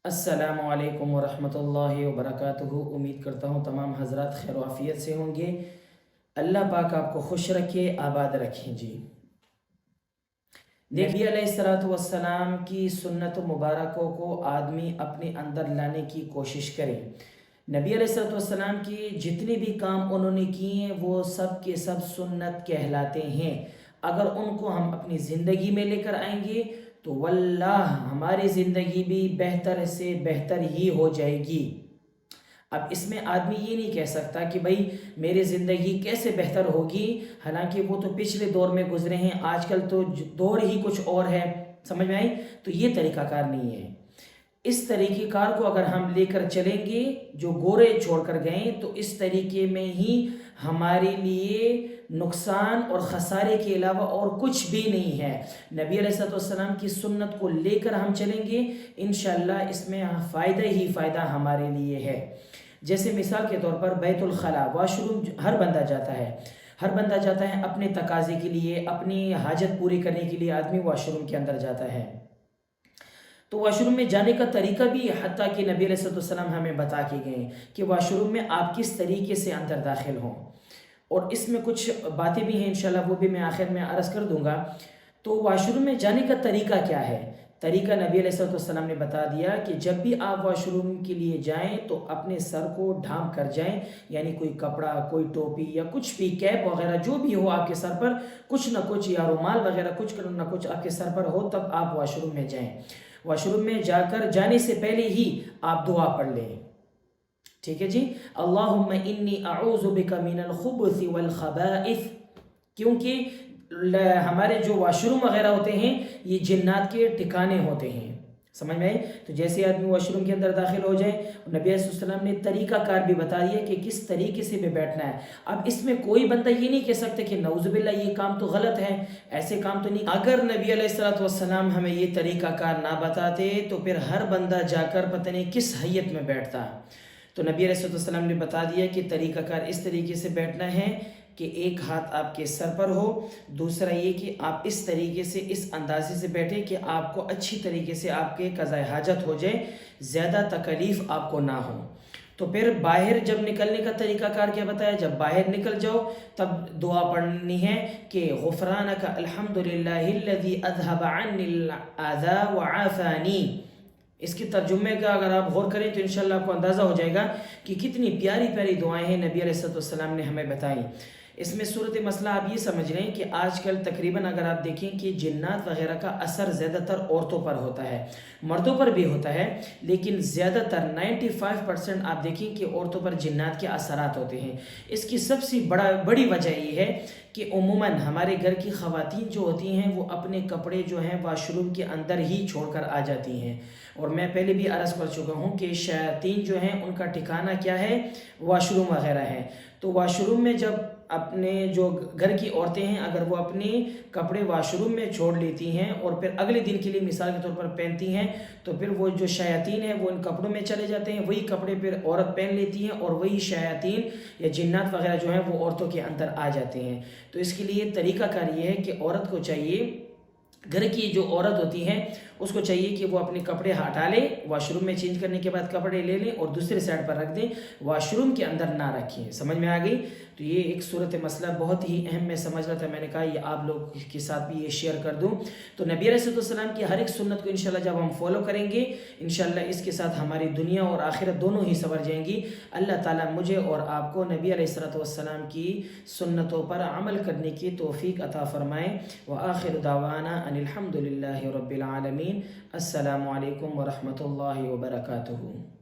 السلام علیکم ورحمۃ اللہ وبرکاتہ۔ امید کرتا ہوں تمام حضرات خیر و عافیت سے ہوں گے۔ اللہ پاک آپ کو خوش رکھے، آباد رکھیں جی۔ نبی علیہ الصلوۃ والسلام کی سنت مبارکوں کو آدمی اپنے اندر لانے کی کوشش کرے۔ نبی علیہ الصلوۃ والسلام کی جتنے بھی کام انہوں نے کیے ہیں وہ سب کے سب سنت کہلاتے ہیں۔ اگر ان کو ہم اپنی زندگی میں لے کر آئیں گے تو واللہ ہماری زندگی بھی بہتر سے بہتر ہی ہو جائے گی۔ اب اس میں آدمی یہ نہیں کہہ سکتا کہ بھئی میری زندگی کیسے بہتر ہوگی، حالانکہ وہ تو پچھلے دور میں گزرے ہیں، آج کل تو دور ہی کچھ اور ہے، سمجھ میں آئی؟ تو یہ طریقہ کار نہیں ہے۔ اس طریقہ کار کو اگر ہم لے کر چلیں گے جو گورے چھوڑ کر گئے تو اس طریقے میں ہی ہمارے لیے نقصان اور خسارے کے علاوہ اور کچھ بھی نہیں ہے۔ نبی علیہ السلام کی سنت کو لے کر ہم چلیں گے انشاءاللہ اس میں فائدہ ہی فائدہ ہمارے لیے ہے۔ جیسے مثال کے طور پر بیت الخلاء، واش روم ہر بندہ جاتا ہے، ہر بندہ جاتا ہے اپنے تقاضے کے لیے، اپنی حاجت پوری کرنے کے لیے آدمی واش روم کے اندر جاتا ہے۔ تو واش روم میں جانے کا طریقہ بھی حتیٰ کہ نبی علیہ السلام ہمیں بتا کے گئے کہ واش روم میں آپ کس طریقے سے اندر داخل ہوں، اور اس میں کچھ باتیں بھی ہیں انشاءاللہ وہ بھی میں آخر میں عرض کر دوں گا۔ تو واش روم میں جانے کا طریقہ کیا ہے؟ طریقہ نبی علیہ السلام نے بتا دیا کہ جب بھی آپ واش روم کے لیے جائیں تو اپنے سر کو ڈھانپ کر جائیں، یعنی کوئی کپڑا، کوئی ٹوپی یا کچھ بھی کیپ وغیرہ جو بھی ہو آپ کے سر پر، کچھ نہ کچھ یا رومال وغیرہ کچھ نہ کچھ آپ کے سر پر ہو، تب آپ واش روم میں جائیں۔ واش روم میں جانے سے پہلے ہی آپ دعا پڑھ لیں، ٹھیک ہے جی؟ اللہم انی اعوذ بک من الخبث والخبائث، کیونکہ ہمارے جو واش روم وغیرہ ہوتے ہیں یہ جنات کے ٹھکانے ہوتے ہیں، سمجھ میں آئی؟ تو جیسے آدمی واش روم کے اندر داخل ہو جائے، نبی علیہ السلام نے طریقہ کار بھی بتا دیا کہ کس طریقے سے بھی بیٹھنا ہے۔ اب اس میں کوئی بندہ یہ نہیں کہہ سکتا کہ نعوذ باللہ یہ کام تو غلط ہے، ایسے کام تو نہیں۔ اگر نبی علیہ السلام ہمیں یہ طریقہ کار نہ بتاتے تو پھر ہر بندہ جا کر پتہ نہیں کس حیت میں بیٹھتا۔ تو نبی علیہ السلام نے بتا دیا کہ طریقہ کار اس طریقے سے بیٹھنا ہے کہ ایک ہاتھ آپ کے سر پر ہو، دوسرا یہ کہ آپ اس طریقے سے اس اندازے سے بیٹھیں کہ آپ کو اچھی طریقے سے آپ کے قضاء حاجت ہو جائے، زیادہ تکلیف آپ کو نہ ہو۔ تو پھر باہر جب نکلنے کا طریقہ کار کیا بتایا؟ جب باہر نکل جاؤ تب دعا پڑھنی ہے کہ غفرانک الحمدللہ الذی اذھب عنی الاذی وعافانی۔ اس کی ترجمے کا اگر آپ غور کریں تو انشاءاللہ آپ کو اندازہ ہو جائے گا کہ کتنی پیاری پیاری دعائیں ہیں نبی علیہ السلام نے ہمیں بتائیں۔ اس میں صورت مسئلہ آپ یہ سمجھ رہے ہیں کہ آج کل تقریباً اگر آپ دیکھیں کہ جنات وغیرہ کا اثر زیادہ تر عورتوں پر ہوتا ہے، مردوں پر بھی ہوتا ہے، لیکن زیادہ تر 95% آپ دیکھیں کہ عورتوں پر جنات کے اثرات ہوتے ہیں۔ اس کی سب سے بڑی وجہ یہ ہے کہ عموماً ہمارے گھر کی خواتین جو ہوتی ہیں وہ اپنے کپڑے جو ہیں واش روم کے اندر ہی چھوڑ کر آ جاتی ہیں، اور میں پہلے بھی عرض کر چکا ہوں کہ شیاطین جو ہیں ان کا ٹھکانہ کیا ہے؟ واش روم وغیرہ ہے۔ تو واش روم میں جب اپنے جو گھر کی عورتیں ہیں اگر وہ اپنے کپڑے واش روم میں چھوڑ لیتی ہیں اور پھر اگلے دن کے لیے مثال کے طور پر پہنتی ہیں، تو پھر وہ جو شیاطین ہیں وہ ان کپڑوں میں چلے جاتے ہیں، وہی کپڑے پھر عورت پہن لیتی ہیں اور وہی شیاطین یا جنات وغیرہ جو ہیں وہ عورتوں کے اندر آ جاتے ہیں۔ تو اس کے لیے طریقہ کار یہ ہے کہ عورت کو چاہیے، گھر کی جو عورت ہوتی ہیں اس کو چاہیے کہ وہ اپنے کپڑے ہٹا لے، واش روم میں چینج کرنے کے بعد کپڑے لے لیں اور دوسرے سائڈ پر رکھ دیں، واش روم کے اندر نہ رکھیں۔ سمجھ میں آ گئی؟ تو یہ ایک صورت مسئلہ بہت ہی اہم میں سمجھ رہا تھا، میں نے کہا یہ آپ لوگ کے ساتھ بھی یہ شیئر کر دوں۔ تو نبی علیہ السلام کی ہر ایک سنت کو انشاءاللہ جب ہم فالو کریں گے انشاءاللہ اس کے ساتھ ہماری دنیا اور آخرت دونوں ہی سنور جائیں گی۔ اللہ تعالیٰ مجھے اور آپ کو نبی علیہ السلام کی سنتوں پر عمل کرنے کی توفیق عطا فرمائے۔ وآخر دعوانا ان الحمد للہ رب العالمین۔ السلام علیکم ورحمۃ اللہ وبرکاتہ۔